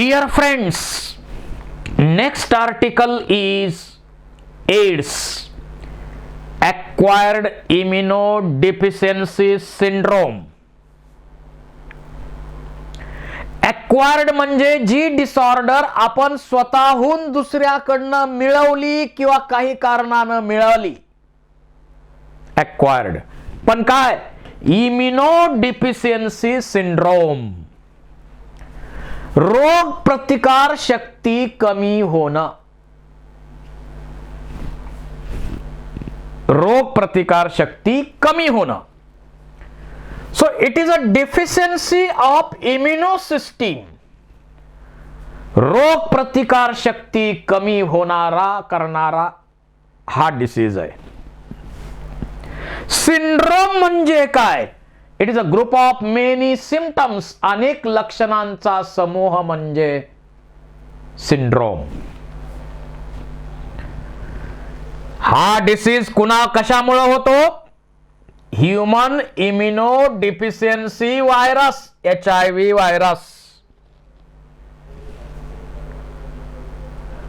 Dear friends, next article is AIDS, acquired immunodeficiency syndrome. Acquired म्हणजे जी disorder आपण स्वतःहून दुसऱ्याकडनं मिळवली किंवा काही कारणानं मिळवली. acquired. पण काय? Immunodeficiency syndrome. रोग प्रतिकार शक्ती कमी होणं. रोग प्रतिकार शक्ती कमी होणं. So it is a deficiency of immunosystem. रोग प्रतिकार शक्ती कमी होणारा करणारा हा डिसीज आहे. सिंड्रोम म्हणजे काय? It is a group of many symptoms. अनेक लक्षणांचा समूह म्हणजे सिंड्रोम. हा डिसीज कुणा कशामुळे होतो? Human immunodeficiency virus, HIV virus.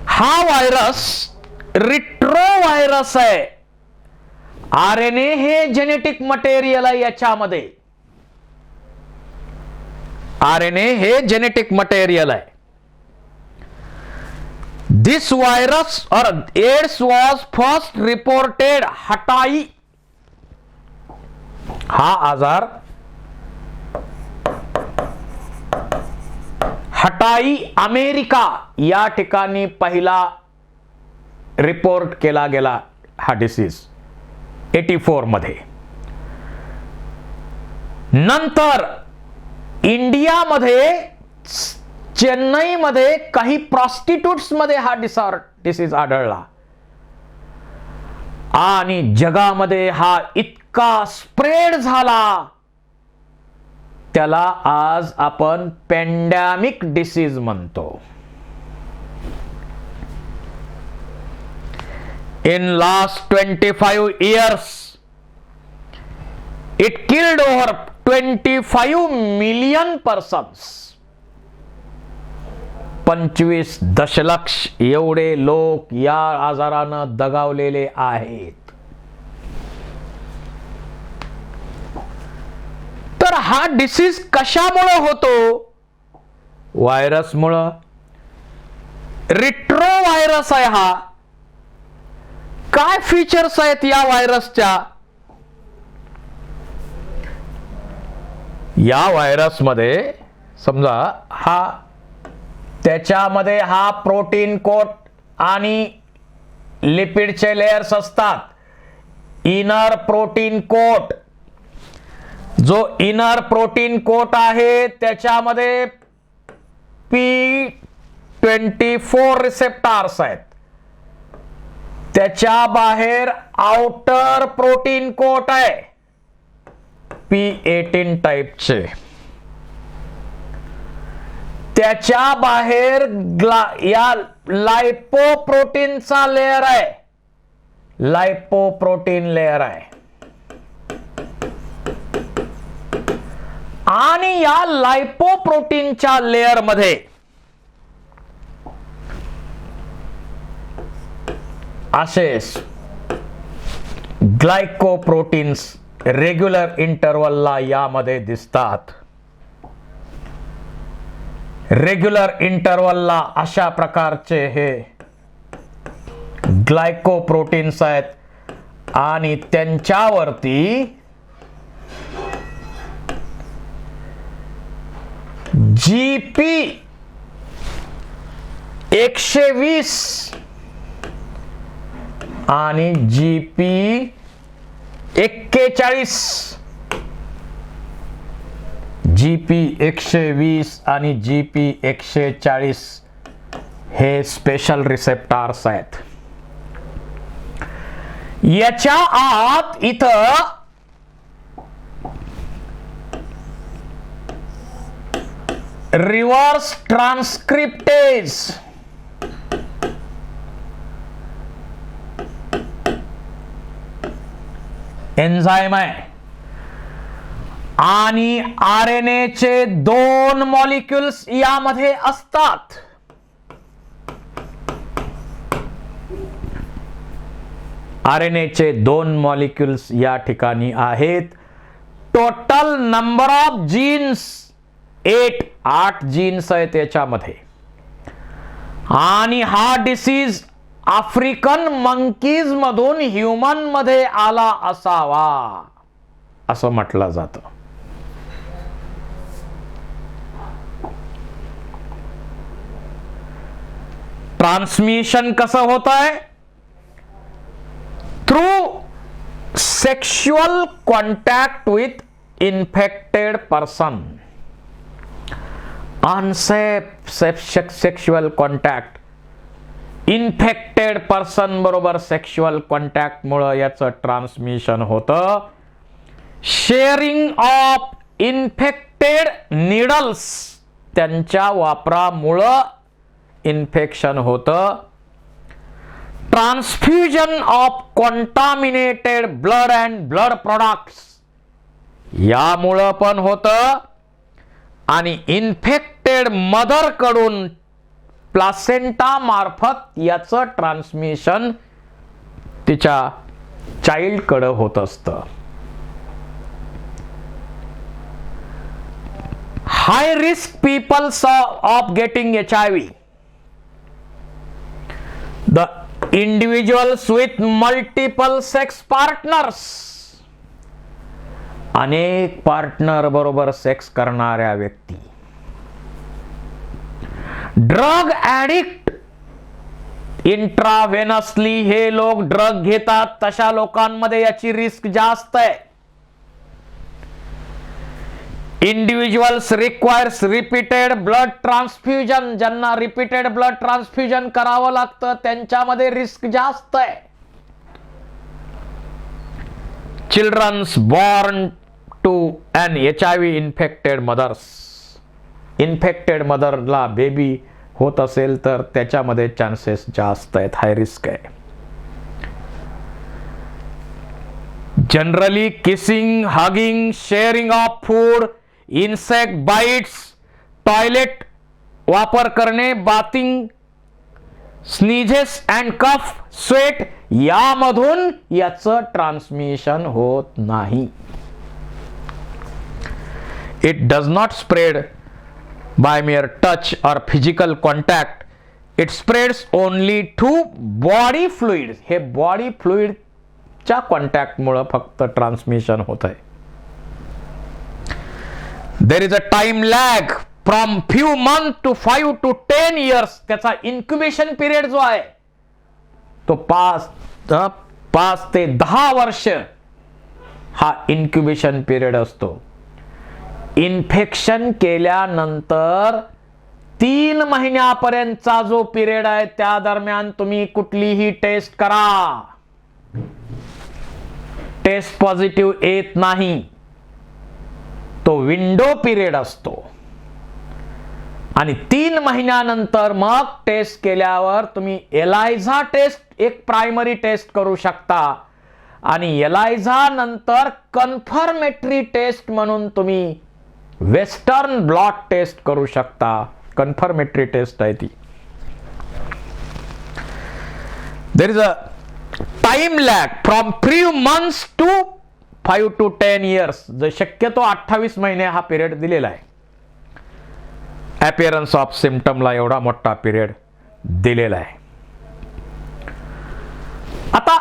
हा व्हायरस रिट्रो व्हायरस आहे. RNA हे जेनेटिक मटेरियल आहे. याच्यामध्ये RNA हे जेनेटिक मटेरियल आहे. दिस व्हायरस और एड्स वॉज फर्स्ट रिपोर्टेड हटाई. हा आजार हटाई अमेरिका या ठिकाणी पहिला रिपोर्ट केला गेला. हा डिसीज 84 मध्ये. नंतर इंडियामध्ये चेन्नईमध्ये काही प्रॉस्टिट्यूट्स मध्ये हा डिसीज आढळला आणि जगामध्ये हा इतका स्प्रेड झाला, त्याला आज आपण पॅन्डेमिक डिसीज म्हणतो. In last 25 years, it killed over 25 million persons. 25 दशलक्ष एवढे लोक या आजारानं दगावलेले आहेत. तर हा डिसीज कशामुळे होतो? व्हायरसमुळे. रिट्रो व्हायरस आहे हा. काय फीचर्स आहेत या व्हायरसच्या? या व्हायरसमध्ये समजा हा त्याच्यामध्ये हा प्रोटीन कोट आणि लिपिडचे लेयर्स असतात. Inner protein coat. जो इनर प्रोटीन कोट आहे त्याच्यामध्ये P24 रिसेप्टर्स आहेत. त्याच्या बाहेर आउटर प्रोटीन कोट आहे P18 टाइपचे. त्याच्या बाहेर या लायपोप्रोटीनचा लेयर आहे. लायपोप्रोटीन लेयर आहे. आणि या लायपोप्रोटीनच्या लेयर मध्ये असे ग्लायकोप्रोटीन्स रेग्युलर इंटरवलला यामध्ये दिसतात. रेग्युलर इंटरवलला अशा प्रकारचे हे ग्लायकोप्रोटीन्स आहेत आणि त्यांच्यावरती GP 120 आणि GP 41, GP 120 आणि GP 140 हे स्पेशल रिसेप्टर्स आहेत. याच्या आत इथं रिव्हर्स ट्रान्सक्रिप्टेज एन्झाइम आहे आणि आरएनएचे 2 मॉलिक्युल्स यामध्ये असतात. आरएनएचे 2 मॉलिक्युल्स या ठिकाणी आहेत. Total number of genes 8 genes आहेत याच्यामध्ये. आणि हा डिसीज आफ्रिकन मंकीज मधून ह्युमन मध्ये आला असावा असं म्हटलं जातं. ट्रान्समिशन कसं होत आहे? Through sexual contact with infected person. Unsafe sexual contact, infected person बरोबर सेक्शुअल कॉन्टॅक्ट मुळे याचं ट्रान्समिशन होतं. शेअरिंग ऑफ इन्फेक्टेड निडल्स, त्यांच्या वापरामुळं इन्फेक्शन होतं. Transfusion of contaminated blood and blood products, यामुळं पण होतं. आणि इन्फेक्टेड मदर कडून प्लासेंटा मार्फत याचं ट्रान्समिशन तिच्या चाइल्ड कडे होत असतं. High risk peoples of getting HIV, the individuals with multiple sex partners, अनेक पार्टनर बरोबर सेक्स करणाऱ्या व्यक्ती. ड्रग ऍडिक्ट, इंट्राव्हेनसली हे लोक ड्रग घेतात तशा लोकांमध्ये याची रिस्क जास्त आहे. Individuals requires repeated blood transfusion, ज्यांना रिपीटेड ब्लड ट्रान्सफ्युजन करावं लागतं त्यांच्यामध्ये रिस्क जास्त आहे. Childrens born to an HIV infected mothers, infected मदरला बेबी होत असेल तर त्याच्यामध्ये चान्सेस जास्त आहेत, हाय रिस्क आहे. Generally kissing, hugging, sharing of food, insect bites, toilet वापर करणे, bathing, sneezes and cough, sweat, यामधून याचं ट्रान्समिशन होत नाही. It does not spread by mere touch or physical contact. It spreads only to body fluids. हे body fluid च्या contact मुळे फक्त ट्रान्समिशन होत आहे. There is a time lag from few months to 5 to 10 years. त्याचा incubation period जो आहे तो 5 ते 10 वर्ष हा इन्क्युबेशन पिरियड असतो. इन्फेक्शन केल्यानंतर 3 महिन्यापर्यंतचा जो पिरियड आहे त्या दरम्यान तुम्ही कुठलीही टेस्ट करा, टेस्ट पॉझिटिव्ह येत नाही. तो विंडो पिरियड असतो. आणि 3 महिन्यानंतर मग टेस्ट केल्यावर तुम्ही एलायझा टेस्ट, एक प्रायमरी टेस्ट करू शकता. आणि एलायझा नंतर कन्फर्मेटरी टेस्ट म्हणून तुम्ही वेस्टर्न ब्लॉट टेस्ट करू शकता. कन्फर्मेटरी टेस्ट आहे ती. There is a time lag from 3 months to 5 to 10 years. जे शक्यतो 28 महिने हा पिरियड दिलेला आहे. अपीअरन्स ऑफ सिम्पटमला एवढा मोठा पिरियड दिलेला आहे. आता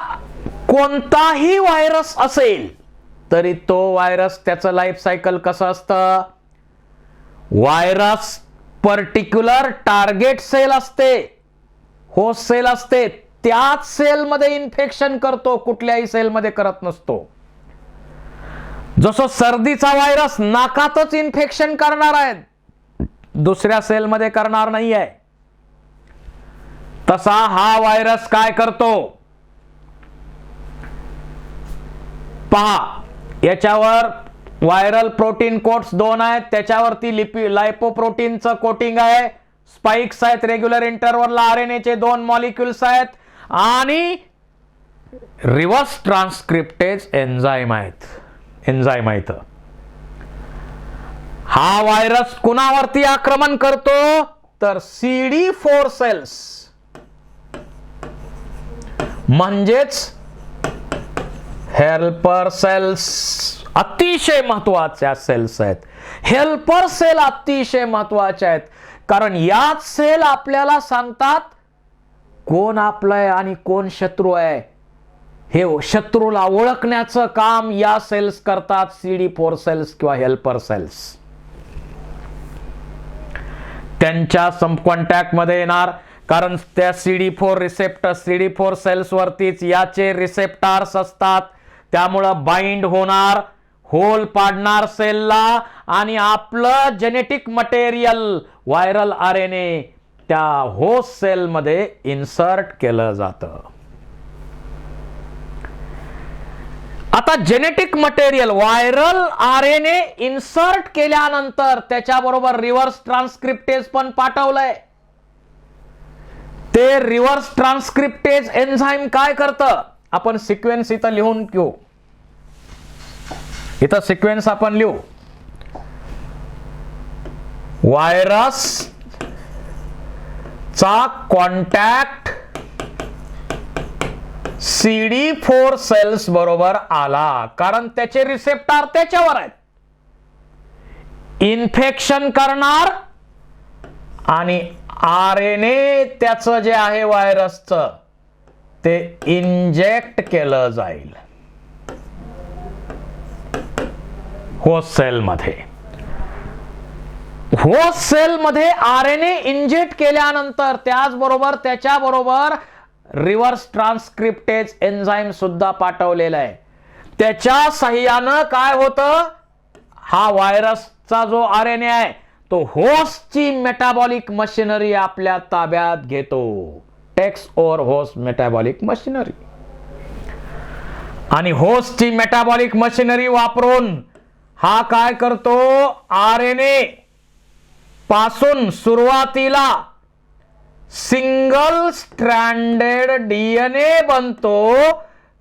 कोणताही व्हायरस असेल तरी तो व्हायरस त्याचं लाईफ सायकल कसं असतं? व्हायरस पर्टिक्युलर टार्गेट सेल असते, होस्ट सेल असते, त्याच सेलमध्ये इन्फेक्शन करतो, कुठल्याही सेलमध्ये करत नसतो. जसं सर्दीचा व्हायरस नाकातच इन्फेक्शन करणार आहे, दुसऱ्या सेलमध्ये करणार नाही आहे, तसा हा व्हायरस काय करतो पहा. याच्यावर व्हायरल प्रोटीन कोट्स 2 आहेत, त्याच्यावरती लायपोप्रोटीनचं कोटिंग आहे, स्पाइक्स आहेत, रेग्युलर इंटरवलला आरएनएचे 2 मॉलिक्युल्स आहेत आणि रिव्हर्स ट्रान्सक्रिप्टेज एन्झाइम आहेत. हा व्हायरस कुणावरती आक्रमण करतो तर CD4 सेल्स, म्हणजेच हेल्पर सेल्स अतिशय महत्वाच्या सेल्स आहेत. हेल्पर सेल अतिशय महत्वाच्या आहेत, कारण याच सेल आपल्याला सांगतात कोण आपलं आहे आणि कोण शत्रू आहे. हे शत्रूला ओळखण्याचं काम या सेल्स करतात, CD4 सेल्स किंवा हेल्पर सेल्स. त्यांच्या कॉन्टॅक्ट मध्ये येणार, कारण त्या CD4 रिसेप्टर, CD4 सेल्स वरतीच याचे रिसेप्टर्स असतात. त्यामुळं बाइंड होणार, होल पाडणार सेलला, आणि आपलं जेनेटिक मटेरियल व्हायरल RNA त्या होस्ट सेल मध्ये इन्सर्ट केलं जातं. आता genetic material viral RNA insert केल्यानंतर त्याच्याबरोबर रिव्हर्स ट्रान्सक्रिप्टेज पण पाठवलंय. ते रिव्हर्स ट्रान्सक्रिप्टेज एन्झाइम काय करतं, आपण सिक्वेन्स इथं लिहून घेऊ. इथं सिक्वेन्स आपण लिहू. व्हायरस चा कॉन्टॅक्ट CD4 सेल्स बरोबर आला, कारण त्याचे रिसेप्टर त्याच्यावर आहेत. इन्फेक्शन करणार आणि RNA त्याचं जे आहे व्हायरसचं ते इंजेक्ट केलं जाईल होस्ट सेल मध्ये. होस्ट सेल मध्ये RNA इंजेक्ट केल्यानंतर त्याचबरोबर त्याच्याबरोबर रिव्हर्स ट्रान्सक्रिप्टेज एन्झाइम सुद्धा पाठवलेला आहे. त्याच्या सहाय्यानं काय होतं, हा व्हायरसचा जो RNA आहे तो होस्टची मेटाबॉलिक मशिनरी आपल्या ताब्यात घेतो. Takes over host metabolic machinery. आणि होस्टची मेटाबॉलिक मशिनरी वापरून हा काय करतो, RNA पासून सुरुवातीला सिंगल स्ट्रँडेड DNA बनतो,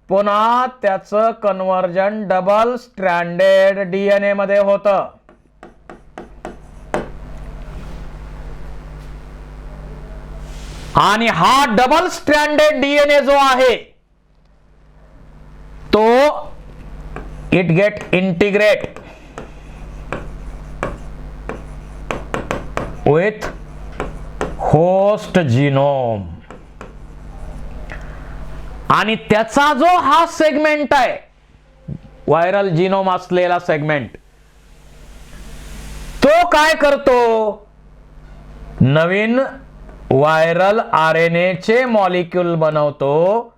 पुन्हा त्याचं कन्व्हर्जन डबल स्ट्रँडेड DNA मध्ये होतं. आणि हा डबल स्ट्रँडेड DNA जो आहे तो it get integrate with host genome. आणि त्याचा जो हा सेगमेंट आहे व्हायरल जीनोम असलेला सेगमेंट, तो काय करतो, नवीन व्हायरल RNA चे मॉलिक्यूल बनवतो,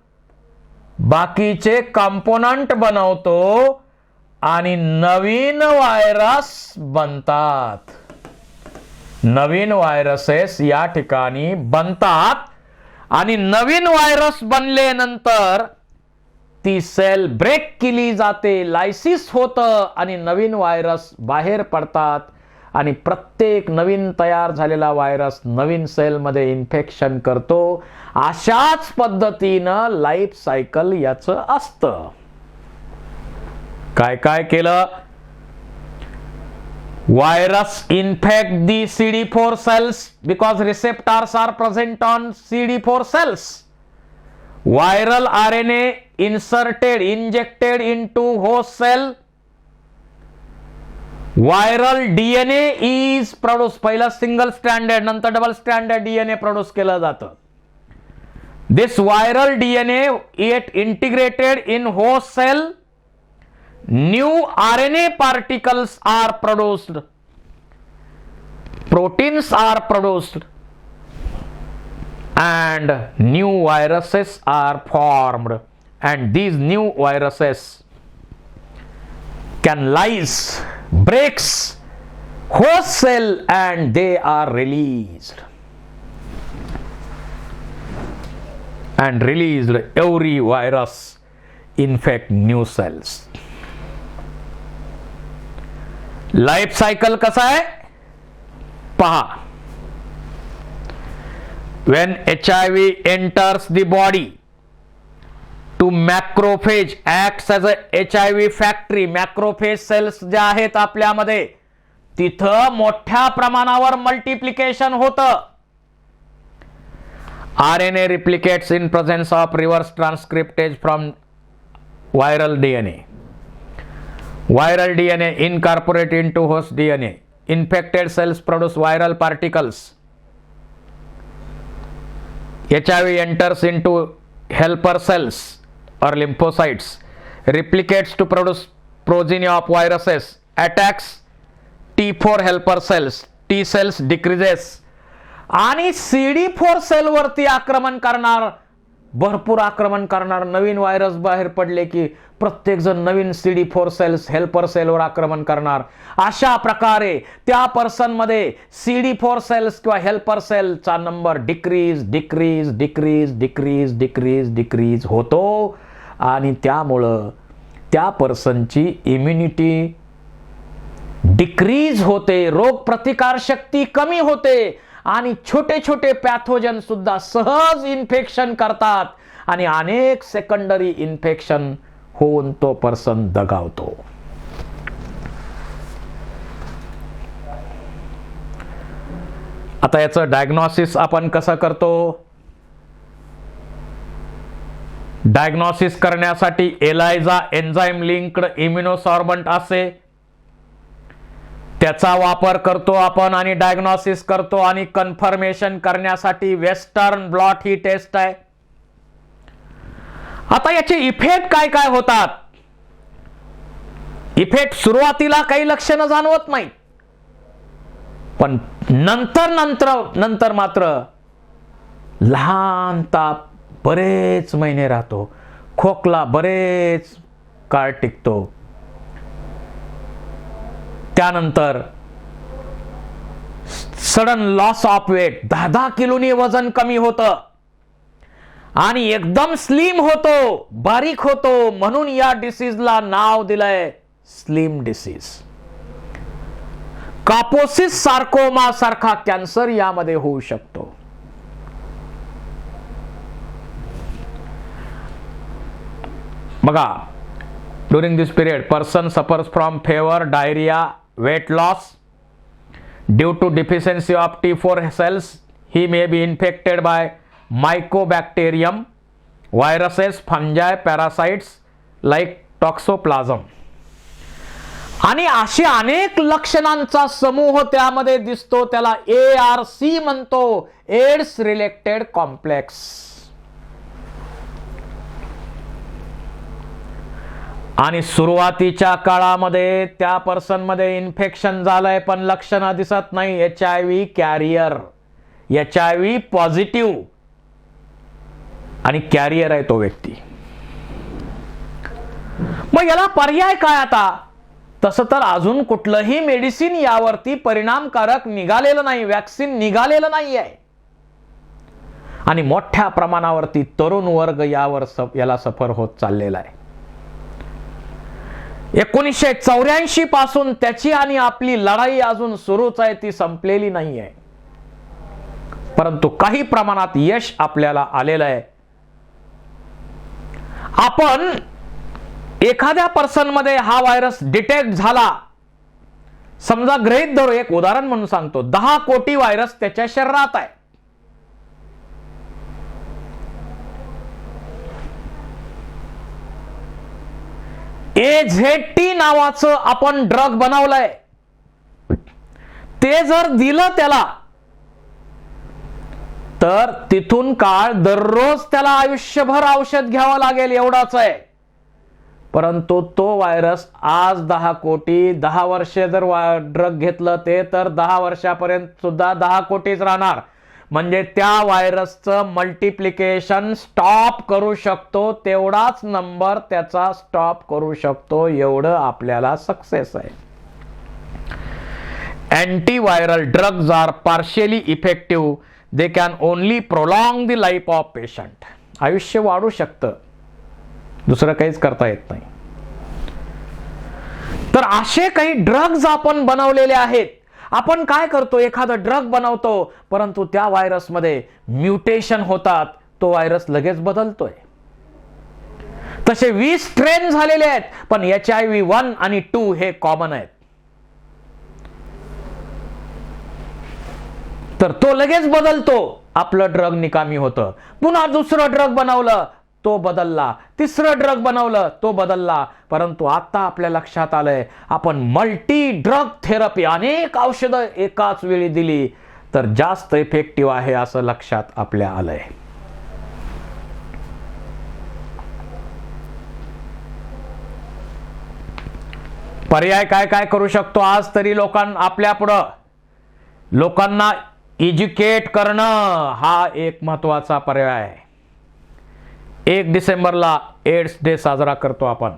बाकीचे कंपोनंट बनवतो आणि नवीन व्हायरस बनतात. नवीन व्हायरसेस या ठिकाणी बनतात. आणि नवीन व्हायरस बनल्यानंतर ती सेल ब्रेक केली जाते, लायसिस होतं आणि नवीन व्हायरस बाहेर पडतात. आणि प्रत्येक नवीन तयार झालेला व्हायरस नवीन सेल मध्ये इन्फेक्शन करतो. अशाच पद्धतीनं लाईफ सायकल याचं असतं. काय काय केलं, virus infect the CD4 cells because receptors are present on CD4 cells. Viral RNA injected into host cell. Viral DNA is produced. पहिला single stranded नंतर double stranded DNA produce केलं जातं. This viral DNA it integrated in host cell. New RNA particles are produced. Proteins are produced. And new viruses are formed. And these new viruses can lyse, breaks host cell and they are released. And released every virus infect new cells. Life cycle कसा आहे पहा. when HIV enters the body to macrophage acts as a HIV factory. macrophage cells ज्या आहेत आपल्यामध्ये तिथं मोठ्या प्रमाणावर multiplication होतं. RNA replicates in presence of reverse transcriptase from viral DNA. Viral DNA incorporate into host DNA. Infected cells produce viral particles. HIV enters into helper cells or lymphocytes, replicates to produce progeny of viruses, attacks T4 helper cells, T cells decreases आणि CD4 sale वरती आक्रमण करणार, भरपूर आक्रमण करणार. नवीन virus बाहेर पडले की प्रत्येक जण नवीन CD4 सेल्स हेल्पर सेलवर आक्रमण करणार. अशा प्रकारे त्या पर्सन मध्ये CD4 सेल्स किंवा हेल्पर सेलचा number decrease decrease decrease decrease decrease decrease होतो आणि त्यामुळं त्या पर्सनची इम्युनिटी डिक्रीज होते, रोग प्रतिकार शक्ती कमी होते आणि छोटे छोटे पॅथोजन सुद्धा सहज इन्फेक्शन करतात आणि अनेक सेकंडरी इन्फेक्शन होऊन तो पर्सन दगावतो. आता याचं डायग्नोसिस आपण कसं करतो? डायग्नोसिस करण्यासाठी एलायझा एन्झाईम लिंक्ड इम्युनोसॉर्बंट असे त्याचा वापर करतो आपण आणि डायग्नोसिस करतो. आणि कन्फर्मेशन करण्यासाठी वेस्टर्न ब्लॉट ही टेस्ट आहे. आता याचे इफेक्ट काय काय होतात? इफेक्ट सुरुवातीला काही लक्षणं जाणवत नाही, पण नंतर मात्र लहान ताप बरेच महिने राहतो, खोकला बरेच काळ टिकतो, त्यानंतर सडन लॉस ऑफ वेट, 10 किलोनी वजन कमी होतं आणि एकदम स्लिम होतो, बारीक होतो. म्हणून या डिसीजला नाव दिलंय स्लिम डिसीज. कापोसिस सार्कोमा सारखा कॅन्सर यामध्ये होऊ शकतो. बघा, during this period person suffers from fever, diarrhea, weight loss due to deficiency of T4 cells. He may be infected by mycobacterium, viruses, fungi, parasites like toxoplasm. आणि अशी अनेक लक्षणांचा समूह त्यामध्ये दिसतो, त्याला ARC म्हणतो, एड्स रिलेटेड कॉम्प्लेक्स. आणि सुरुवातीच्या काळामध्ये त्या पर्सन मध्ये इन्फेक्शन झालंय पण लक्षणं दिसत नाही. HIV कॅरियर, HIV पॉझिटिव्ह आणि कॅरियर आहे तो व्यक्ती. मग याला पर्याय काय? आता तसं तर अजून कुठलंही मेडिसिन यावरती परिणामकारक निघालेलं नाही, वॅक्सिन निघालेलं नाही आहे आणि मोठ्या प्रमाणावरती तरुण वर्ग याला सफर होत चाललेला आहे. 1984 पासून त्याची आणि आपली लढाई अजून सुरूच आहे, ती संपलेली नाही आहे. परंतु काही प्रमाणात यश आपल्याला आलेलं आहे. आपण एखाद्या पर्सन मध्ये हा व्हायरस डिटेक्ट झाला, समजा गृहीत धरू, एक उदाहरण म्हणून सांगतो, 10 कोटी व्हायरस त्याच्या शरीरात आहे. AZT नावाचं आपण ड्रग बनवलंय, ते जर दिलं त्याला तर तिथून काळ दररोज त्याला आयुष्यभर औषध घ्यावं लागेल एवढाच आहे. परंतु तो व्हायरस आज 10 कोटी, 10 वर्षे जर ड्रग घेतलं ते तर 10 वर्षापर्यंत सुद्धा 10 कोटीच राहणार. म्हणजे त्या व्हायरसचं मल्टिप्लिकेशन स्टॉप करू शकतो, तेवढाच नंबर त्याचा स्टॉप करू शकतो, एवढं आपल्याला सक्सेस आहे. Antiviral drugs are partially effective, they can only prolong the life of patient. आयुष्य वाढू शकतं, दुसरं काहीच करता येत नाही. तर असे काही ड्रग्ज आपण बनवलेले आहेत. आपण काय करतो, एखादा ड्रग बनवतो परंतु त्या व्हायरसमध्ये म्युटेशन होतात, तो व्हायरस लगेच बदलतोय. तसे 20 स्ट्रेन झालेले आहेत, पण HIV 1 आणि 2 हे कॉमन आहेत. तर तो लगेच बदलतो, आपलं ड्रग निकामी होतं. पुन्हा दुसरं ड्रग बनवलं, तो बदलला. तिसरं ड्रग बनवलं, तो बदलला. परंतु आता आपल्या लक्षात आलंय, आपण मल्टी ड्रग थेरपी, अनेक औषधं एकाच वेळी दिली तर जास्त इफेक्टिव्ह आहे असं लक्षात आपल्या आलंय. पर्याय काय काय करू शकतो आज तरी आपल्या पुढं लोकांना एज्युकेट करणं हा एक महत्वाचा पर्याय आहे. 1 डिसेंबरला एड्स डे साजरा करतो आपण.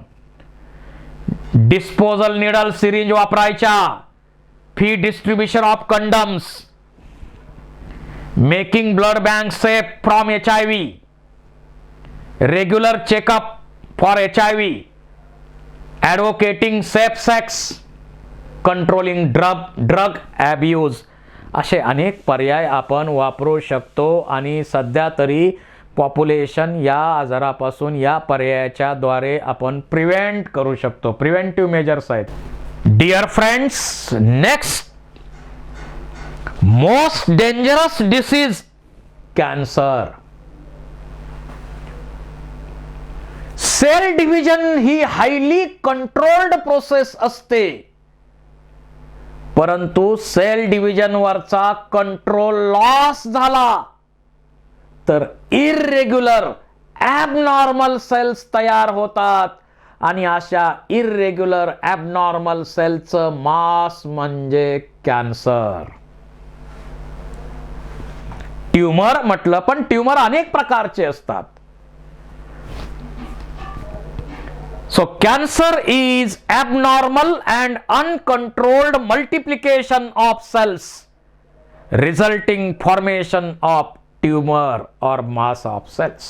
डिस्पोजल निडल सिरिंज वापरायच्या, free distribution of condoms, making blood bank safe from HIV, regular checkup for HIV, advocating safe sex, controlling drug abuse, असे अनेक पर्याय आपण वापरू शकतो. आणि सध्या तरी पॉप्युलेशन या आजारापासून या पर्यायाच्या द्वारे आपण प्रिव्हेंट करू शकतो. प्रिव्हेंटिव्ह मेजर्स आहेत. Dear friends, next most dangerous disease cancer. Cell division ही हायली कंट्रोल्ड प्रोसेस असते, परंतु सेल डिव्हिजन वरचा कंट्रोल लॉस झाला तर इरेग्युलर ॲबनॉर्मल सेल्स तयार होतात. आणि अशा इरेग्युलर ॲबनॉर्मल सेलचं मास म्हणजे कॅन्सर. ट्यूमर म्हटलं, पण ट्यूमर अनेक प्रकारचे असतात. So cancer is abnormal and uncontrolled multiplication of cells resulting formation of tumor or mass of cells.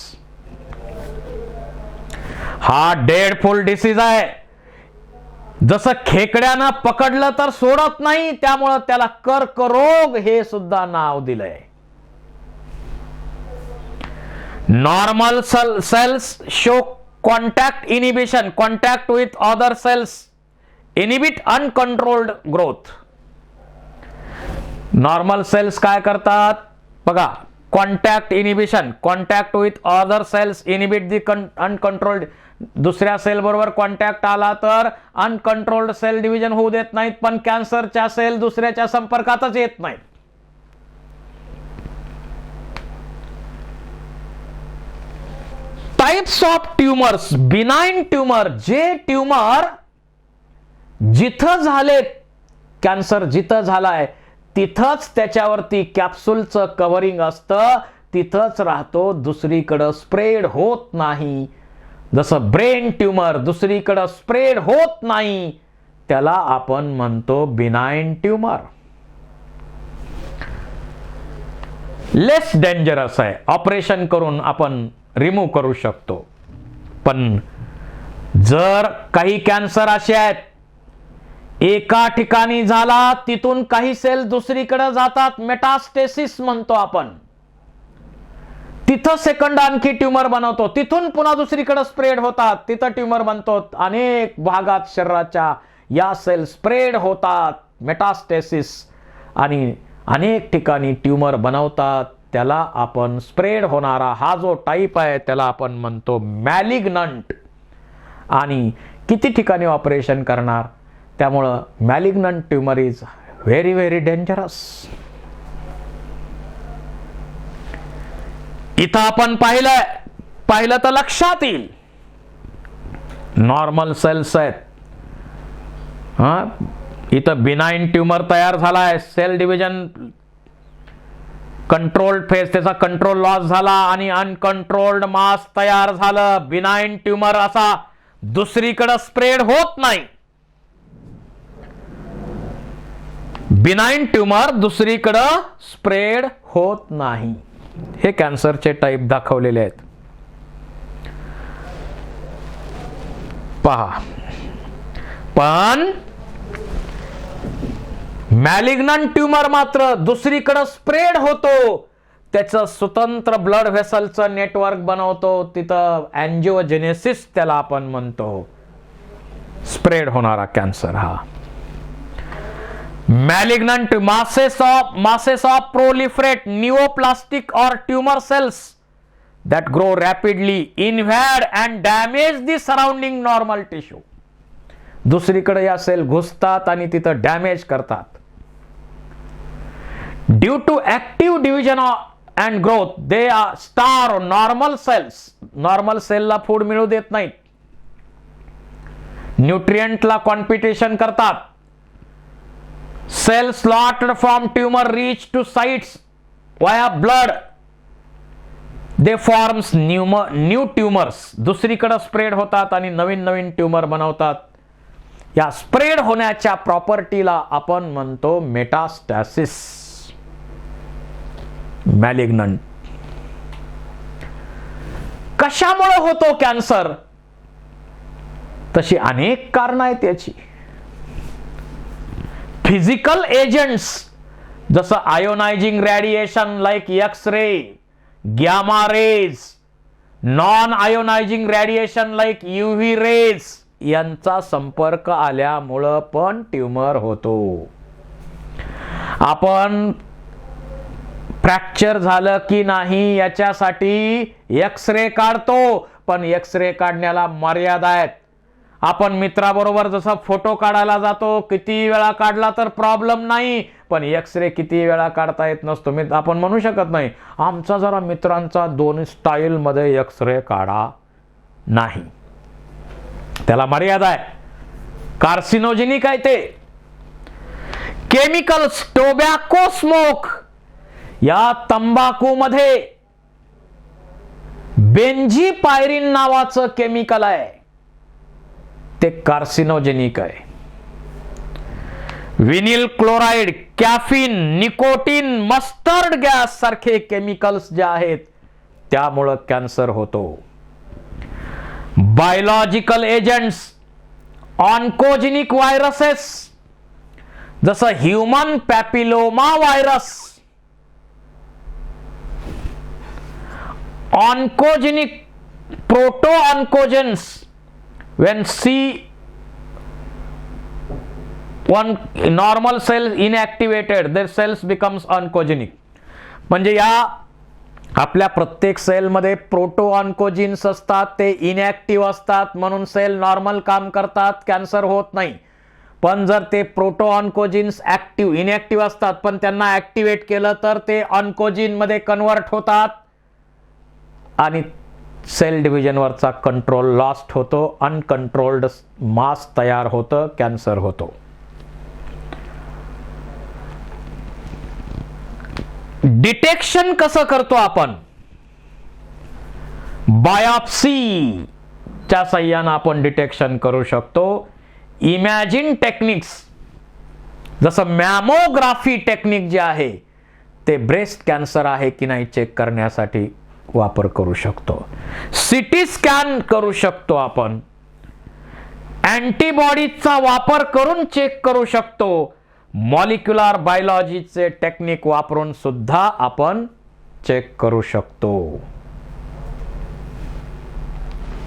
हा डेडफुल डिसीज आहे. जसं खेकड्यानं पकडलं तर सोडत नाही, त्यामुळे त्याला कर्करोग हे सुद्धा नाव दिलंय. Normal cells show contact inhibition, contact with other cells inhibit uncontrolled growth. Normal cells काय करतात बघा, contact inhibition, contact with other cells inhibit the uncontrolled. दुसऱ्या सेल बरोबर कॉन्टॅक्ट आला तर अनकंट्रोल्ड सेल डिव्हिजन होऊ देत नाहीत, पण कॅन्सरच्या सेल दुसऱ्याच्या संपर्कातच येत नाहीत. Types of tumours. Benign tumour, जे ट्यूमर जिथं झाले, कॅन्सर जिथं झालाय तिथंच त्याच्यावरती कॅप्सूलचं कव्हरिंग असतं, तिथंच राहतो, दुसरीकडं स्प्रेड होत नाही. जसं ब्रेन ट्यूमर दुसरीकडं स्प्रेड होत नाही, त्याला आपण म्हणतो बिनाइन ट्यूमर. लेस डेंजरस आहे, ऑपरेशन करून आपण रिमूव्ह करू शकतो. पण जर काही कॅन्सर असे आहेत, एका ठिकाणी झाला तिथून काही सेल दुसरीकडे जातात, मेटास्टेसिस म्हणतो आपण. तिथं सेकंड आणखी ट्यूमर बनवतो, तिथून पुन्हा दुसरीकडे स्प्रेड होतात, तिथं ट्यूमर बनतो. अनेक भागात शरीराच्या या सेल स्प्रेड होतात, मेटास्टेसिस, आणि अनेक ठिकाणी ट्यूमर बनवतात. त्याला आपण स्प्रेड होणारा हा जो टाईप आहे त्याला आपण म्हणतो मॅलिग्नंट. आणि किती ठिकाणी ऑपरेशन करणार, त्यामुळं malignant tumour is very very dangerous. इथं आपण पाहिलं तर लक्षात येईल. नॉर्मल सेल्स आहेत, इथं बिनाइन ट्यूमर तयार झालाय, सेल डिव्हिजन कंट्रोल्ड फेज, त्याचा कंट्रोल लॉस झाला आणि अनकंट्रोल्ड मास तयार झालं. बिनाइन ट्यूमर असा दुसरीकडे स्प्रेड होत नाही. बिनाइन ट्यूमर दुसरीकडे स्प्रेड होत नाही. हे कॅन्सरचे टाईप दाखवलेले आहेत. पहा, पण मॅलिग्नंट ट्यूमर मात्र दुसरीकडे स्प्रेड होतो, त्याचं स्वतंत्र ब्लड व्हेसलचं नेटवर्क बनवतो, तिथं अँजिओजेनेसिस त्याला आपण म्हणतो. स्प्रेड होणारा कॅन्सर हा. malignant masses of proliferate neoplastic or tumor cells that grow rapidly, invade and damage the surrounding normal tissue. दुसरीकडे या सेल घुसतात आणि तिथं डॅमेज करतात. Due to active division and growth they starve normal cells. Normal सेलला food मिळू देत नाहीत, न्यूट्रिएंटला कॉम्पिटिशन करतात. Cells slaughtered from tumor reach to sites via blood. They forms new tumors. दुसरीकडे स्प्रेड होतात आणि नवीन नवीन ट्यूमर बनवतात. या स्प्रेड होण्याच्या प्रॉपर्टीला आपण म्हणतो मेटास्टॅसिस. मॅलिग्नंट. कशामुळे होतो कॅन्सर? तशी अनेक कारण आहेत याची. फिजिकल एजंट्स जसं ionising radiation like X-ray, gamma rays, non ionising radiation like UV rays यांचा संपर्क आल्यामुळं पण ट्यूमर होतो. आपण फ्रॅक्चर झालं की नाही याच्यासाठी एक्स-रे काढतो, पण एक्स-रे काढण्याला मर्यादा आहेत. आपण मित्राबरोबर जसा फोटो काढायला जातो, किती वेळा काढला तर प्रॉब्लेम नाही, पण एक्स-रे किती वेळा काढता येत नसतो. आपण म्हणू शकत नाही आमचा जरा मित्रांचा दोन स्टाईल मध्ये एक्स-रे काढा, नाही, त्याला मर्यादा आहे. कार्सिनोजेनिक आहे ते. केमिकल्स, टोबॅको स्मोक, या तंबाखू मध्ये बेंझीपायरिन नावाचं केमिकल आहे, ते कार्सिनोजेनिक आहे. Vinyl chloride, caffeine, nicotine, mustard gas सारखे केमिकल्स जे आहेत त्यामुळे कॅन्सर होतो. बायोलॉजिकल एजंट्स, ऑन्कोजेनिक व्हायरसेस जसं human papilloma virus, oncogenic proto oncogenes. When one normal cell inactivated, their cells becomes oncogenic. म्हणजे या आपल्या प्रत्येक सेल मध्ये प्रोटो ऑन्कोजिन्स असतात, ते इनॅक्टिव्ह असतात म्हणून सेल नॉर्मल काम करतात, कॅन्सर होत नाही. पण जर ते प्रोटो ऑन्कोजिन्स इनॅक्टिव्ह असतात पण त्यांना ऍक्टिव्हेट केलं तर ते ऑन्कोजिन मध्ये कन्वर्ट होतात आणि सेल डिव्हिजनवरचा कंट्रोल लॉस्ट होतो, अनकंट्रोल्ड मास तयार होतं, कॅन्सर होतो. डिटेक्शन कसं करतो आपण? बायोप्सीच्या साह्यानं आपण डिटेक्शन करू शकतो. इमॅजिन टेक्निक्स जसं मॅमोग्राफी टेक्निक जे आहे ते ब्रेस्ट कॅन्सर आहे की नाही चेक करण्यासाठी वापर करू शकतो. सिटी स्कॅन करू शकतो आपण. अँटीबॉडीजचा वापर करून चेक करू शकतो. मॉलिक्युलर बायोलॉजीचे टेक्निक वापरून सुद्धा आपण चेक करू शकतो.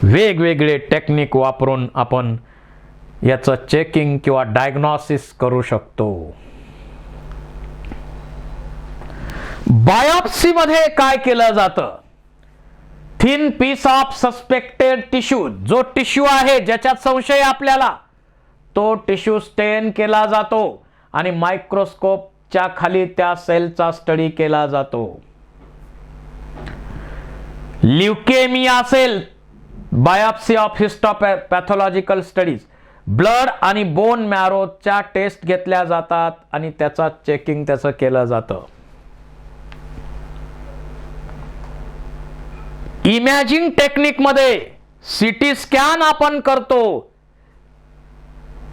वेगवेगळे टेक्निक वापरून आपण याचं चेकिंग किंवा डायग्नोसिस करू शकतो. बायोप्सी मध्ये काय केलं जातं? Thin piece of suspected tissue, जो टिश्यू आहे ज्याच्यात संशय आपल्याला, तो टिश्यू स्टेन केला जातो आणि मायक्रोस्कोपच्या खाली त्या सेलचा स्टडी केला जातो. ल्युकेमिया असेल, बायोप्सी ऑफ हिस्टोपॅथॉलॉजिकल स्टडीज, ब्लड आणि बोन मॅरोच्या टेस्ट घेतल्या जातात आणि त्याचा चेकिंग त्याचं केलं जातं. इमॅजिंग टेक्निक मध्ये सिटी स्कॅन आपण करतो,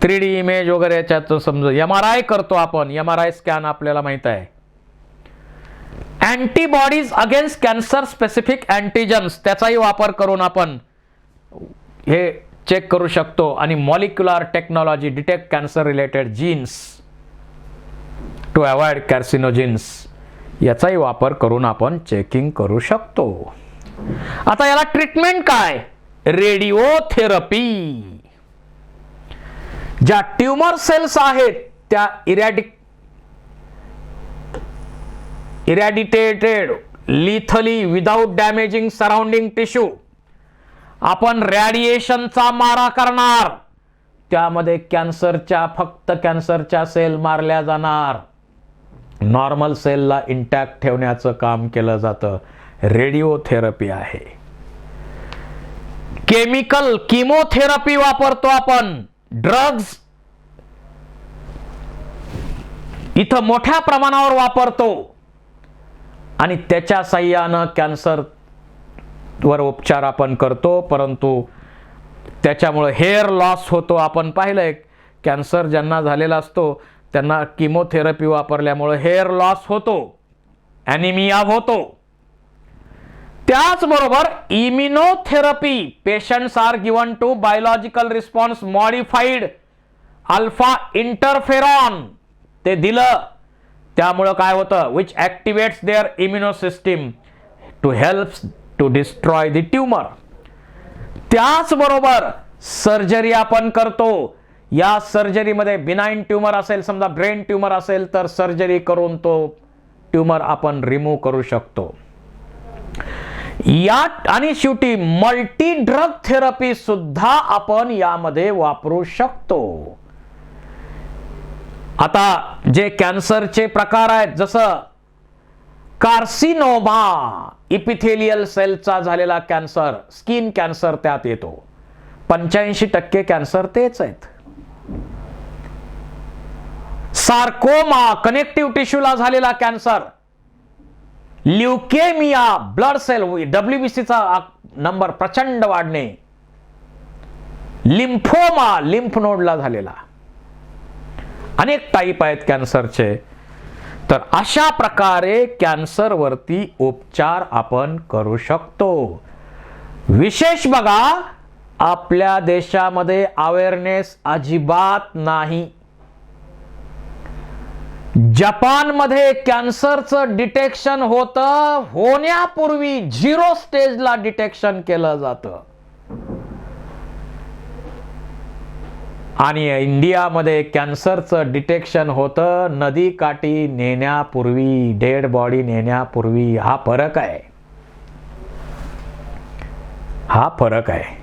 3D इमेज वगैरे याच्यात समजा MRI करतो आपण, MRI स्कॅन आपल्याला माहित आहे. Antibodies against cancer specific antigens, त्याचाही वापर करून आपण हे चेक करू शकतो. आणि molecular technology detect cancer related genes to avoid carcinogens, याचाही वापर करून आपण चेकिंग करू शकतो. आता याला ट्रीटमेंट काय? रेडिओथेरपी. ज्या ट्यूमर सेल्स आहेत त्या इरॅडिटेटेड लिथली विदाउट डॅमेजिंग सराउंडिंग टिश्यू. आपण रॅडिएशनचा मारा करणार, त्यामध्ये फक्त कॅन्सरच्या सेल मारल्या जाणार. नॉर्मल सेलला इंटॅक्ट ठेवण्याचं काम केलं जातं. रेडिओथेरपी आहे. केमिकल किमोथेरपी वापरतो आपण. ड्रग्ज इथं मोठ्या प्रमाणावर वापरतो आणि त्याच्या साह्यानं कॅन्सर वर उपचार आपण करतो, परंतु त्याच्यामुळे हेअर लॉस होतो. आपण पाहिलंय कॅन्सर ज्यांना झालेला असतो त्यांना किमोथेरपी वापरल्यामुळे हेअर लॉस होतो, ॲनिमिया होतो. त्याचबरोबर immunotherapy, patients are given to biological response modified alpha interferon. ते दिलं त्यामुळं काय होतं, which activates their immuno system to help to destroy the tumour. त्याचबरोबर सर्जरी आपण करतो. या सर्जरीमध्ये बिनाईन ट्यूमर असेल, समजा ब्रेन ट्यूमर असेल, तर सर्जरी करून तो ट्यूमर आपण रिमूव्ह करू शकतो. आणि शेवटी मल्टी ड्रग थेरपी सुद्धा आपण यामध्ये वापरू शकतो. आता जे कॅन्सरचे प्रकार आहेत, जसं कार्सिनोमा, इपिथेलियल सेलचा झालेला कॅन्सर, स्किन कॅन्सर त्यात येतो. 85% कॅन्सर तेच आहेत. सार्कोमा, कनेक्टिव्ह टिश्यूला झालेला कॅन्सर. ल्युकेमिया, ब्लड सेल, WBCचा नंबर प्रचंड वाढणे. लिम्फोमा, लिम्फ नोडला झालेला. अनेक टाईप आहेत कॅन्सरचे. तर अशा प्रकारे कॅन्सरवरती उपचार आपण करू शकतो. विशेष बघा, आपल्या देशामध्ये अवेअरनेस अजिबात नाही. जपानमध्ये कॅन्सरचं डिटेक्शन होतं, होण्यापूर्वी 0 स्टेजला डिटेक्शन केलं जातं. आणि इंडियामध्ये कॅन्सरचं डिटेक्शन होतं नदी काठी नेण्यापूर्वी, डेड बॉडी नेण्यापूर्वी. हा फरक आहे.